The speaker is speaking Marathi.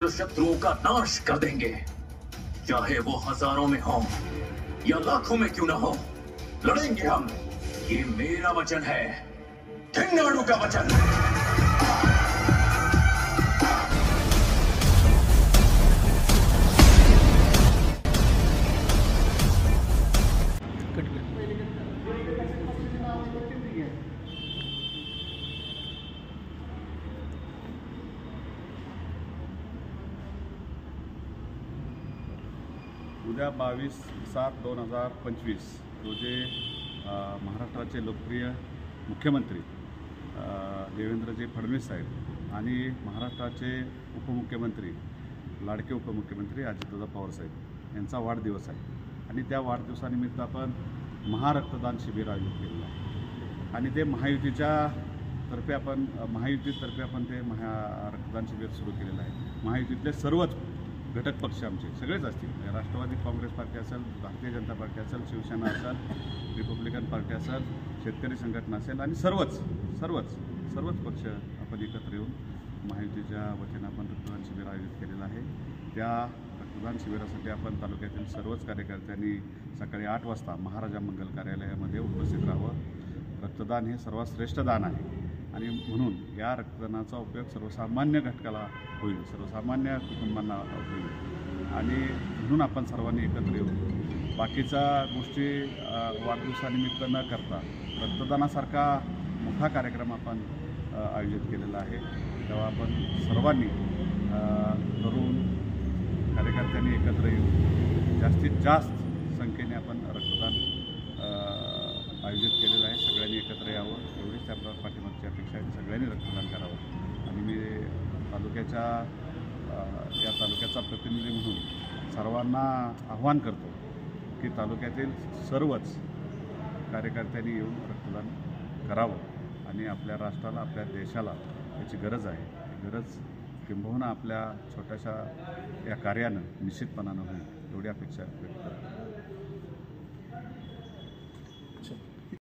तो शत्रुओं का नाश कर देंगे, चाहे वो हजारों में हो या लाखों में क्यों ना हो। लड़ेंगे हम, ये मेरा वचन है, ठिंगाड़ू का वचन। उद्या 22/7/2025 रोजी महाराष्ट्राचे लोकप्रिय मुख्यमंत्री देवेंद्रजी फडणवीस साहेब आणि महाराष्ट्राचे उपमुख्यमंत्री लाडके उपमुख्यमंत्री अजितदादा पवार साहेब यांचा वाढदिवस आहे आणि त्या वाढदिवसानिमित्त आपण महारक्तदान शिबिर आयोजित केलेलं आहे आणि ते महायुतीतर्फे आपण ते रक्तदान शिबिर सुरू केलेलं आहे। महायुतीतले सर्वच घटक पक्ष आमचे सगळेच असतील, राष्ट्रवादी काँग्रेस पार्टी असेल, भारतीय जनता पार्टी असेल, शिवसेना असेल, रिपब्लिकन पार्टी असेल, शेतकरी संघटना असेल आणि सर्वच पक्ष आपण एकत्र येऊन महायुतीच्या वतीनं आपण रक्तदान शिबिर आयोजित केलेलं आहे। त्या रक्तदान शिबिरासाठी आपण तालुक्यातील सर्वच कार्यकर्त्यांनी सकाळी 8 वाजता महाराजा मंगल कार्यालयामध्ये उपस्थित राहावं। रक्तदान हे सर्वात श्रेष्ठ दान आहे आणि म्हणून या रक्तदानाचा उपयोग सर्वसामान्य घटकाला होईल, सर्वसामान्य कुटुंबांना होईल आणि म्हणून आपण सर्वांनी एकत्र येऊन बाकीच्या गोष्टी वाढदिवसानिमित्त न करता रक्तदानासारखा मोठा कार्यक्रम आपण आयोजित केलेला आहे। तेव्हा आपण सर्वांनी तरुण कार्यकर्त्यांनी एकत्र येऊन जास्तीत जास्त संख्येने आपण रक्तदान आयोजित केलेलं आहे। सगळ्यांनी एकत्र यावं एवढीच त्या पाठीमागची अपेक्षा आहे। सगळ्यांनी रक्तदान करावं आणि मी या तालुक्याचा प्रतिनिधी म्हणून सर्वांना आव्हान करतो की तालुक्यातील सर्वच कार्यकर्त्यांनी येऊन रक्तदान करावं आणि आपल्या राष्ट्राला, आपल्या देशाला याची गरज आहे। ही गरज किंबहुना आपल्या छोट्याशा या कार्यानं निश्चितपणानं होईल एवढी अपेक्षा व्यक्त करतो।